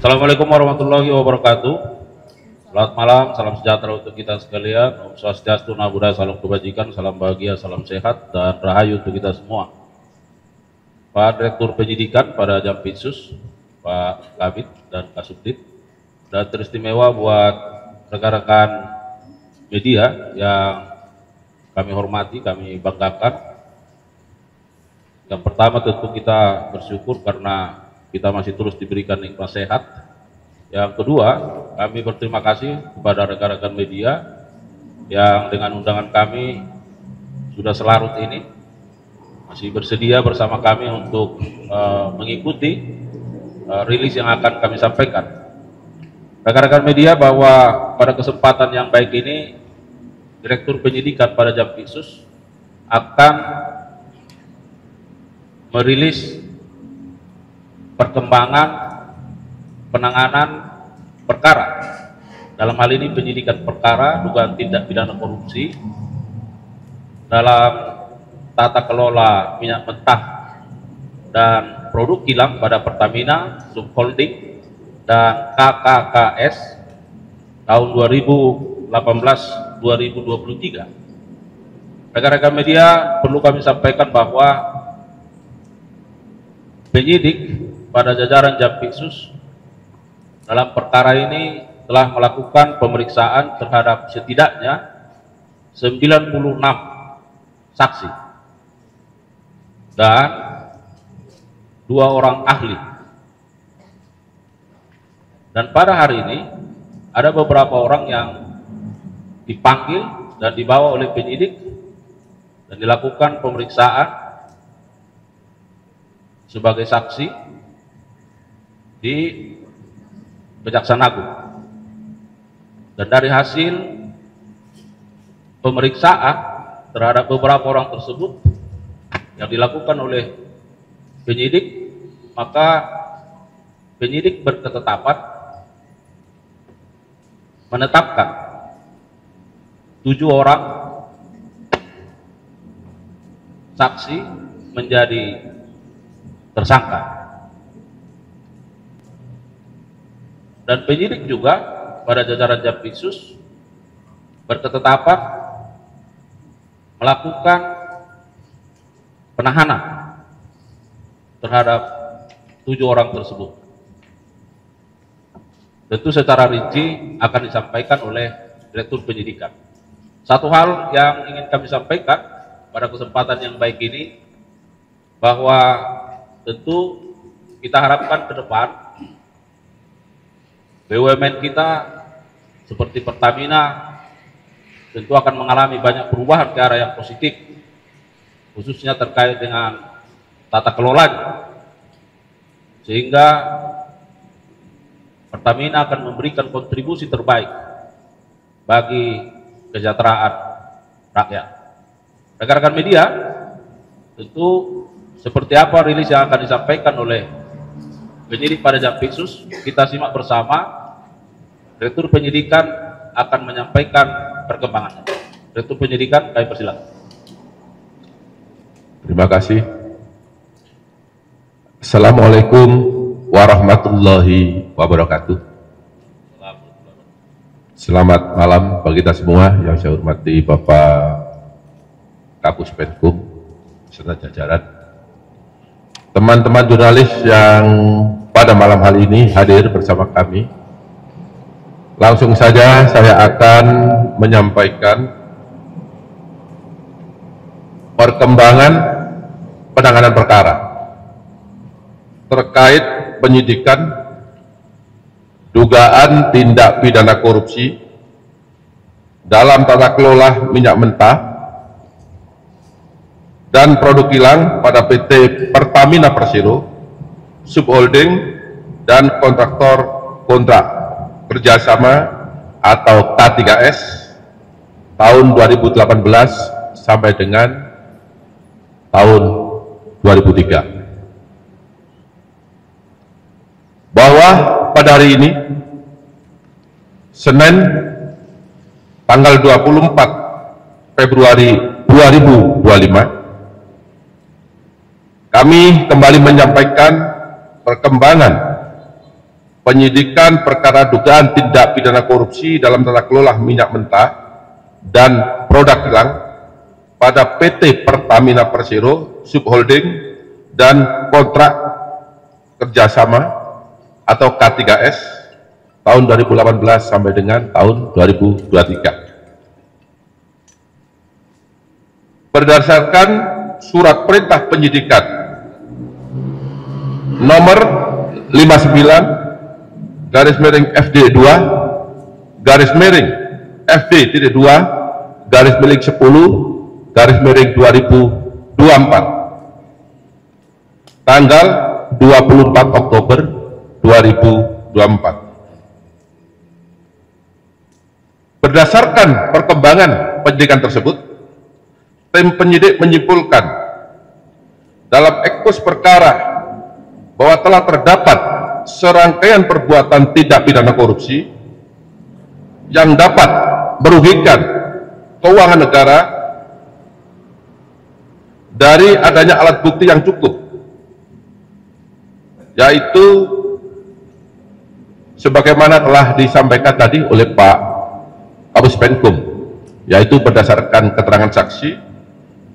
Assalamualaikum warahmatullahi wabarakatuh. Selamat malam, salam sejahtera untuk kita sekalian. Om Swastiastu, Namo Buddhaya, salam kebajikan, salam bahagia, salam sehat, dan rahayu untuk kita semua. Pak Direktur Penyidikan pada Jampitsus, Pak Kabid dan Kasubdit, dan teristimewa buat rekan-rekan media yang kami hormati, kami banggakan. Yang pertama tentu kita bersyukur karena kita masih terus diberikan nikmat sehat. Yang kedua, kami berterima kasih kepada rekan-rekan media yang dengan undangan kami sudah selarut ini masih bersedia bersama kami untuk mengikuti rilis yang akan kami sampaikan. Rekan-rekan media, bahwa pada kesempatan yang baik ini Direktur Penyidikan pada Jampitsus akan merilis perkembangan penanganan perkara, dalam hal ini penyidikan perkara dugaan tindak pidana korupsi dalam tata kelola minyak mentah dan produk kilang pada Pertamina Subholding dan KKKS tahun 2018-2023. Rekan-rekan media, perlu kami sampaikan bahwa penyidik pada jajaran Jampitsus dalam perkara ini telah melakukan pemeriksaan terhadap setidaknya 96 saksi dan 2 orang ahli. Dan pada hari ini ada beberapa orang yang dipanggil dan dibawa oleh penyidik dan dilakukan pemeriksaan sebagai saksi di Kejaksaan Agung. Dan dari hasil pemeriksaan terhadap beberapa orang tersebut yang dilakukan oleh penyidik, maka penyidik berketetapan menetapkan 7 orang saksi menjadi tersangka, dan penyidik juga pada jajaran Jampitsus berketetapan melakukan penahanan terhadap 7 orang tersebut. Tentu secara rinci akan disampaikan oleh Direktur Penyidikan. Satu hal yang ingin kami sampaikan pada kesempatan yang baik ini, bahwa tentu kita harapkan ke depan BUMN kita seperti Pertamina tentu akan mengalami banyak perubahan ke arah yang positif, khususnya terkait dengan tata kelolanya, sehingga Pertamina akan memberikan kontribusi terbaik bagi kesejahteraan rakyat. Rekan-rekan media, tentu seperti apa rilis yang akan disampaikan oleh penyidik pada Jampitsus, kita simak bersama. Direktur Penyidikan akan menyampaikan perkembangannya. Direktur Penyidikan, kami persilakan. Terima kasih. Assalamualaikum warahmatullahi wabarakatuh. Selamat malam bagi kita semua yang saya hormati Bapak Kapus Penkum serta jajaran. Teman-teman jurnalis yang pada malam hari ini hadir bersama kami, langsung saja saya akan menyampaikan perkembangan penanganan perkara terkait penyidikan dugaan tindak pidana korupsi dalam tata kelola minyak mentah dan produk kilang pada PT Pertamina Persero, Subholding, dan kontraktor kontrak kerjasama atau K3S tahun 2018 sampai dengan tahun 2003. Bahwa pada hari ini, Senin tanggal 24 Februari 2025, kami kembali menyampaikan perkembangan penyidikan perkara dugaan tindak pidana korupsi dalam tata kelola minyak mentah dan produk kilang pada PT Pertamina Persero Subholding dan kontrak kerjasama atau K3S tahun 2018 sampai dengan tahun 2023. Berdasarkan surat perintah penyidikan nomor 59 garis miring FD 2 garis miring FD.2 garis miring 10 garis miring 2024 tanggal 24 Oktober 2024. Berdasarkan perkembangan penyidikan tersebut, tim penyidik menyimpulkan dalam ekspos perkara bahwa telah terdapat serangkaian perbuatan tindak pidana korupsi yang dapat merugikan keuangan negara dari adanya alat bukti yang cukup, yaitu sebagaimana telah disampaikan tadi oleh Pak Kapus Penkum, yaitu berdasarkan keterangan saksi,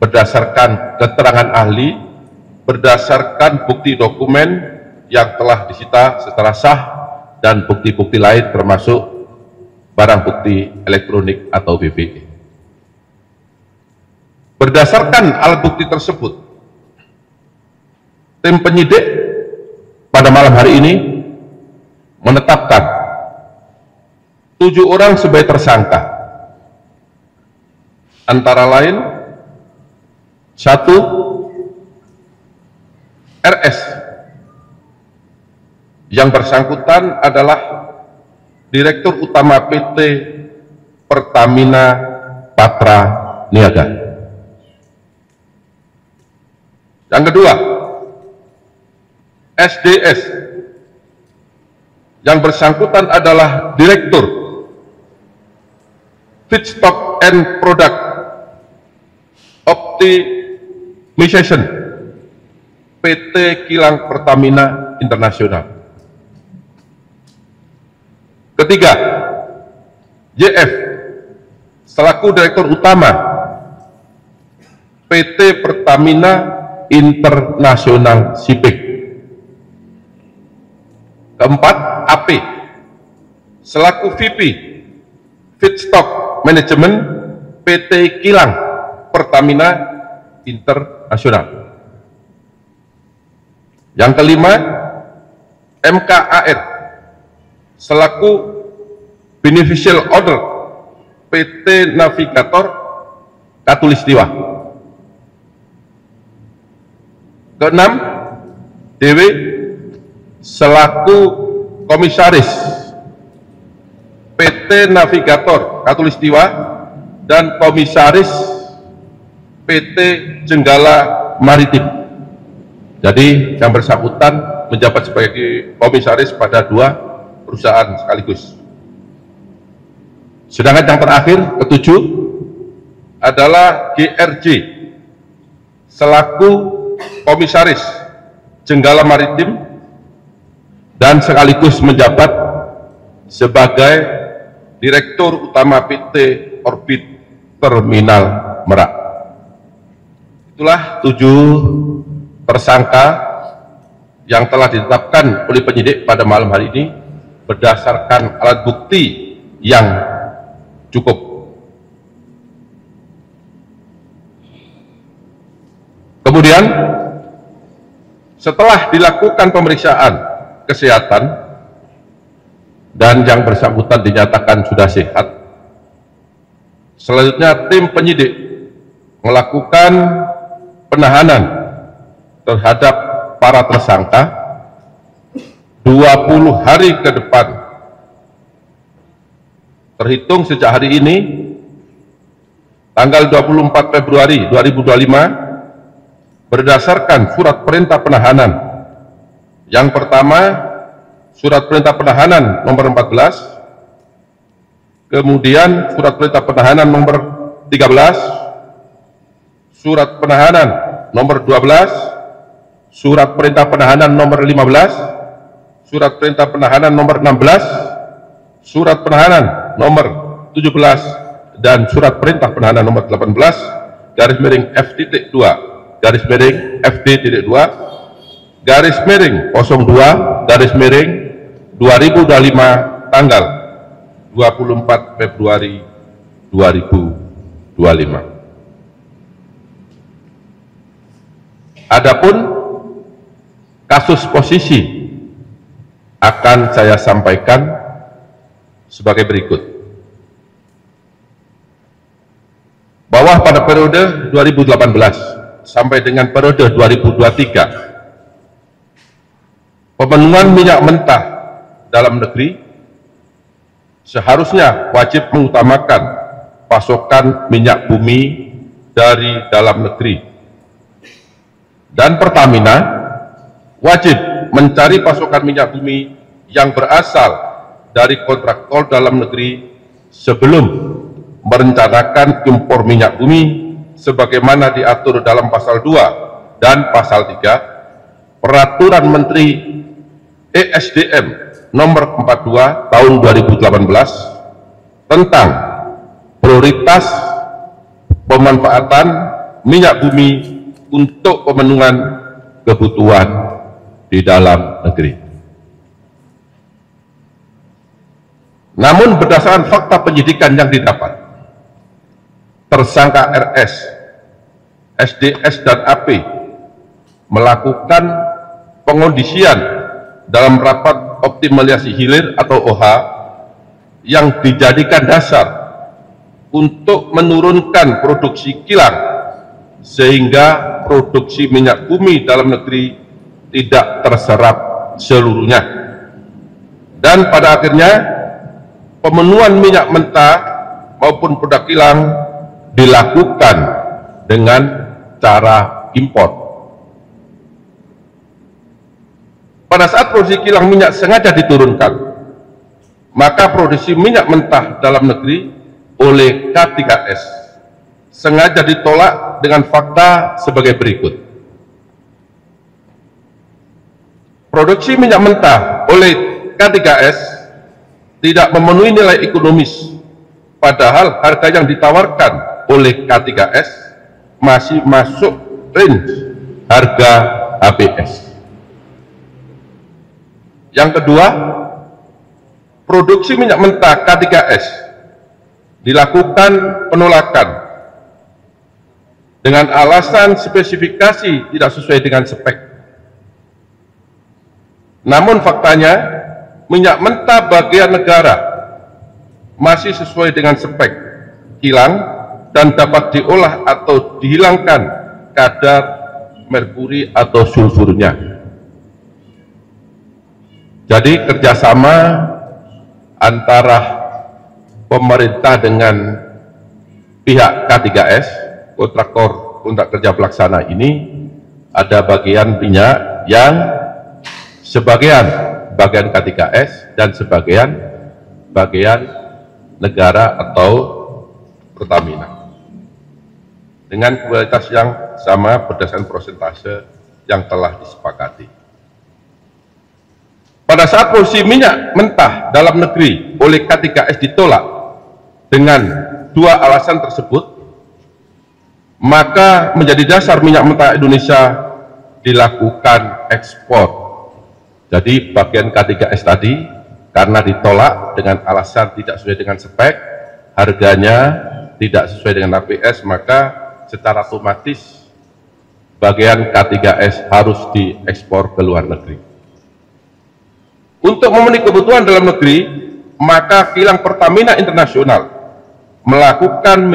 berdasarkan keterangan ahli, berdasarkan bukti dokumen yang telah disita secara sah, dan bukti-bukti lain termasuk barang bukti elektronik atau BBE. Berdasarkan alat bukti tersebut, tim penyidik pada malam hari ini menetapkan 7 orang sebagai tersangka, antara lain 1 RS yang bersangkutan adalah Direktur Utama PT Pertamina Patra Niaga. Yang kedua, SDS yang bersangkutan adalah Direktur Feedstock and Product Optimization PT Kilang Pertamina Internasional. Ketiga, JF selaku Direktur Utama PT Pertamina International Shipping. Keempat, AP selaku VP Feedstock Management PT Kilang Pertamina Internasional. Yang kelima, MKAR selaku Beneficial Owner PT Navigator Katulistiwa. Keenam, DW selaku Komisaris PT Navigator Katulistiwa dan Komisaris PT Jenggala Maritim. Jadi yang bersangkutan menjabat sebagai komisaris pada 2 perusahaan sekaligus. Sedangkan yang terakhir, ketujuh, adalah GRJ selaku komisaris Jenggala Maritim dan sekaligus menjabat sebagai Direktur Utama PT Orbit Terminal Merak. Itulah 7 tersangka yang telah ditetapkan oleh penyidik pada malam hari ini berdasarkan alat bukti yang cukup. Kemudian setelah dilakukan pemeriksaan kesehatan dan yang bersangkutan dinyatakan sudah sehat, selanjutnya tim penyidik melakukan penahanan terhadap para tersangka 20 hari ke depan terhitung sejak hari ini tanggal 24 Februari 2025 berdasarkan surat perintah penahanan. Yang pertama, surat perintah penahanan nomor 14, kemudian surat perintah penahanan nomor 13, surat penahanan nomor 12, surat perintah penahanan nomor 15, Surat Perintah Penahanan nomor 16, Surat Penahanan nomor 17, dan Surat Perintah Penahanan nomor 18, garis miring F.2, garis miring FD.2, garis miring 02, garis miring 2025, tanggal 24 Februari 2025. Adapun kasus posisi akan saya sampaikan sebagai berikut. Bahwa pada periode 2018 sampai dengan periode 2023, pemenuhan minyak mentah dalam negeri seharusnya wajib mengutamakan pasokan minyak bumi dari dalam negeri. Dan Pertamina wajib mencari pasokan minyak bumi yang berasal dari kontraktor dalam negeri sebelum merencanakan impor minyak bumi sebagaimana diatur dalam pasal 2 dan pasal 3 Peraturan Menteri ESDM nomor 42 tahun 2018 tentang prioritas pemanfaatan minyak bumi untuk pemenuhan kebutuhan di dalam negeri. Namun berdasarkan fakta penyidikan yang didapat, tersangka RS, SDS, dan AP melakukan pengondisian dalam rapat optimalisasi hilir atau OH yang dijadikan dasar untuk menurunkan produksi kilang sehingga produksi minyak bumi dalam negeri tidak terserap seluruhnya, dan pada akhirnya pemenuhan minyak mentah maupun produk kilang dilakukan dengan cara impor. Pada saat produksi kilang minyak sengaja diturunkan, maka produksi minyak mentah dalam negeri oleh K3S sengaja ditolak dengan fakta sebagai berikut. Produksi minyak mentah oleh K3S tidak memenuhi nilai ekonomis, padahal harga yang ditawarkan oleh K3S masih masuk range harga HBS. Yang kedua, produksi minyak mentah K3S dilakukan penolakan dengan alasan spesifikasi tidak sesuai dengan spek. Namun faktanya minyak mentah bagian negara masih sesuai dengan spek kilang dan dapat diolah atau dihilangkan kadar merkuri atau sulfurnya. Jadi kerjasama antara pemerintah dengan pihak K3S, kontraktor kontrak kerja pelaksana ini, ada bagian minyak yang sebagian K3S dan sebagian negara atau Pertamina dengan kualitas yang sama berdasarkan persentase yang telah disepakati. Pada saat produksi minyak mentah dalam negeri oleh K3S ditolak dengan dua alasan tersebut, maka menjadi dasar minyak mentah Indonesia dilakukan ekspor. Jadi bagian K3S tadi karena ditolak dengan alasan tidak sesuai dengan spek, harganya tidak sesuai dengan HBS, maka secara otomatis bagian K3S harus diekspor ke luar negeri. Untuk memenuhi kebutuhan dalam negeri, maka kilang Pertamina Internasional melakukan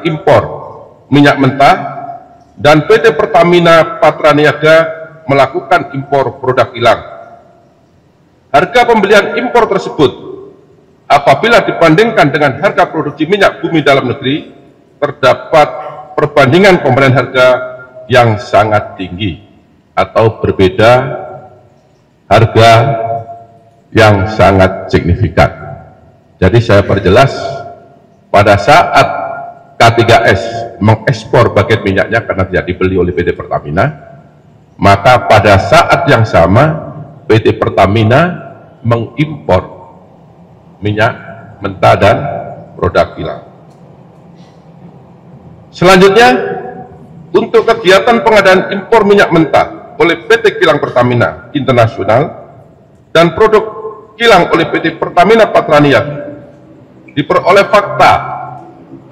impor minyak mentah, dan PT Pertamina Patraniaga melakukan impor produk kilang. Harga pembelian impor tersebut apabila dibandingkan dengan harga produksi minyak bumi dalam negeri, terdapat perbandingan pembelian harga yang sangat tinggi atau berbeda harga yang sangat signifikan. Jadi saya perjelas, pada saat K3S mengekspor bagian minyaknya karena tidak dibeli oleh PT Pertamina, maka pada saat yang sama PT Pertamina mengimpor minyak mentah dan produk kilang. Selanjutnya, untuk kegiatan pengadaan impor minyak mentah oleh PT Kilang Pertamina Internasional dan produk kilang oleh PT Pertamina Patraniaga, diperoleh fakta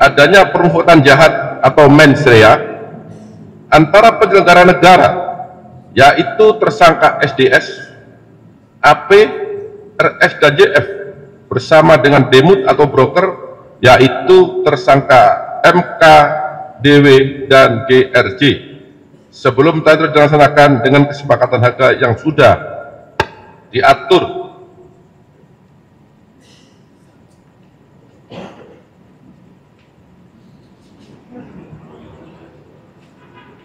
adanya perbuatan jahat atau mens rea antara penyelenggara negara, yaitu tersangka SDS, AP, RS, dan JF bersama dengan demut atau broker, yaitu tersangka MK, DW, dan GRJ, sebelum tender dilaksanakan dengan kesepakatan harga yang sudah diatur.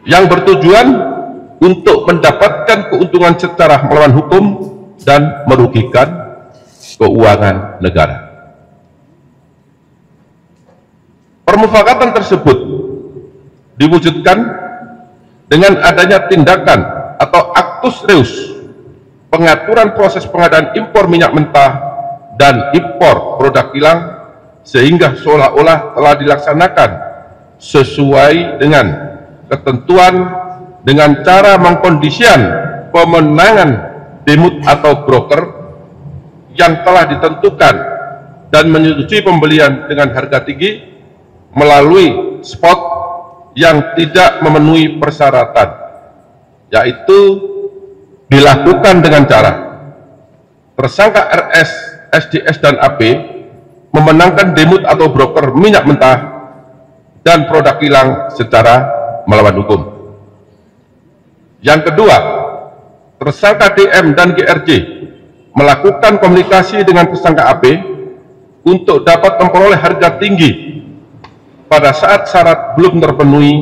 Yang bertujuan untuk mendapatkan keuntungan secara melawan hukum dan merugikan keuangan negara. Permufakatan tersebut diwujudkan dengan adanya tindakan atau aktus reus pengaturan proses pengadaan impor minyak mentah dan impor produk kilang, sehingga seolah-olah telah dilaksanakan sesuai dengan ketentuan dengan cara mengkondisikan pemenangan demut atau broker yang telah ditentukan dan menyetujui pembelian dengan harga tinggi melalui spot yang tidak memenuhi persyaratan, yaitu dilakukan dengan cara tersangka RS, SDS, dan AP memenangkan demut atau broker minyak mentah dan produk kilang secara melawan hukum. Yang kedua, tersangka DM dan GRJ melakukan komunikasi dengan tersangka AP untuk dapat memperoleh harga tinggi pada saat syarat belum terpenuhi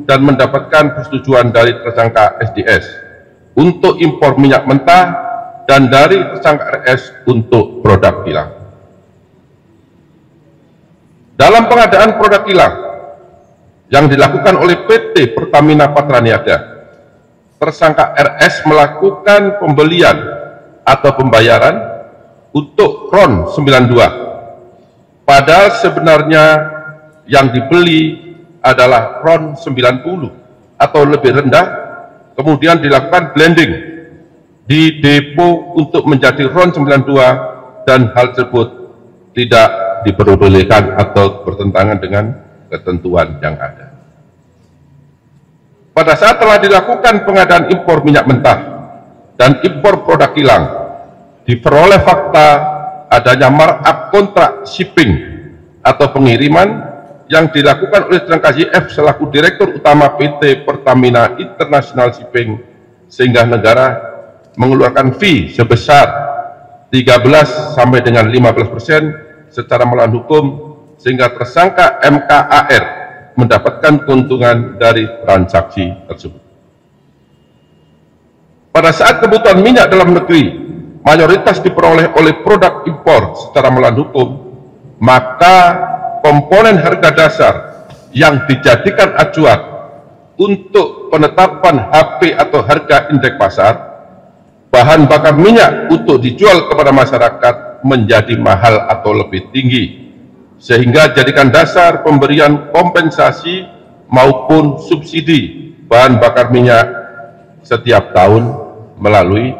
dan mendapatkan persetujuan dari tersangka SDS untuk impor minyak mentah dan dari tersangka RS untuk produk kilang. Dalam pengadaan produk kilang yang dilakukan oleh PT Pertamina Patraniaga, tersangka RS melakukan pembelian atau pembayaran untuk RON 92, padahal sebenarnya yang dibeli adalah RON 90 atau lebih rendah, kemudian dilakukan blending di depo untuk menjadi RON 92, dan hal tersebut tidak diperbolehkan atau bertentangan dengan ketentuan yang ada. Pada saat telah dilakukan pengadaan impor minyak mentah dan impor produk kilang, diperoleh fakta adanya markup kontrak shipping atau pengiriman yang dilakukan oleh tersangka YF selaku Direktur Utama PT Pertamina International Shipping, sehingga negara mengeluarkan fee sebesar 13 sampai dengan 15% secara melawan hukum, sehingga tersangka MKAR mendapatkan keuntungan dari transaksi tersebut. Pada saat kebutuhan minyak dalam negeri mayoritas diperoleh oleh produk impor secara melawan hukum, maka komponen harga dasar yang dijadikan acuan untuk penetapan HP atau harga indeks pasar bahan bakar minyak untuk dijual kepada masyarakat menjadi mahal atau lebih tinggi, sehingga jadikan dasar pemberian kompensasi maupun subsidi bahan bakar minyak setiap tahun melalui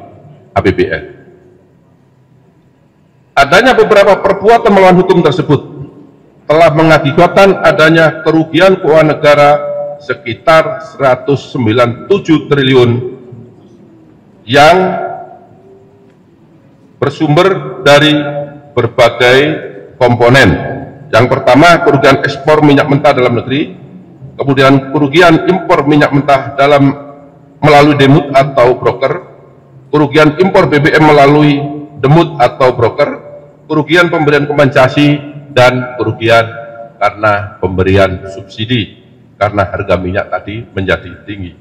APBN. Adanya beberapa perbuatan melawan hukum tersebut telah mengakibatkan adanya kerugian keuangan negara sekitar 197 triliun yang bersumber dari berbagai komponen. Yang pertama, kerugian ekspor minyak mentah dalam negeri, kemudian kerugian impor minyak mentah melalui demut atau broker, kerugian impor BBM melalui demut atau broker, kerugian pemberian kompensasi, dan kerugian karena pemberian subsidi karena harga minyak tadi menjadi tinggi.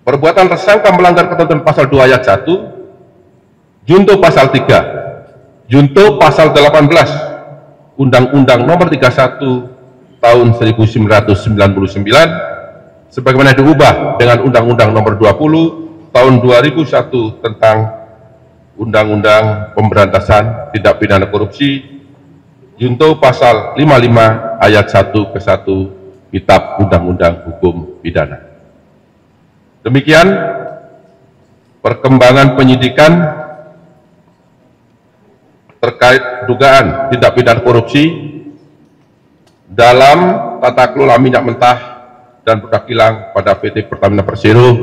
Perbuatan tersangka melanggar ketentuan pasal 2 ayat 1, junto pasal 3, junto pasal 18 Undang-Undang Nomor 31 Tahun 1999 sebagaimana diubah dengan Undang-Undang Nomor 20 Tahun 2001 tentang Undang-Undang Pemberantasan Tindak Pidana Korupsi, junto pasal 55 ayat 1 ke 1 Kitab Undang-Undang Hukum Pidana. Demikian perkembangan penyidikan terkait dugaan tindak pidana korupsi dalam tata kelola minyak mentah dan produk kilang pada PT Pertamina Persero,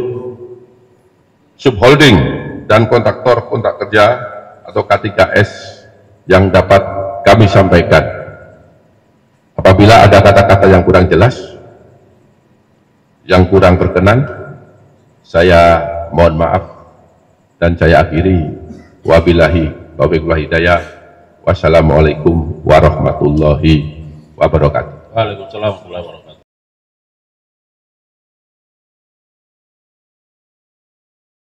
subholding dan kontraktor kontrak kerja atau K3S yang dapat kami sampaikan. Apabila ada kata-kata yang kurang jelas, yang kurang berkenan, saya mohon maaf dan saya akhiri. Wabillahi taufiq wal hidayah. Wassalamualaikum warahmatullahi wabarakatuh. Waalaikumsalam warahmatullahi wabarakatuh.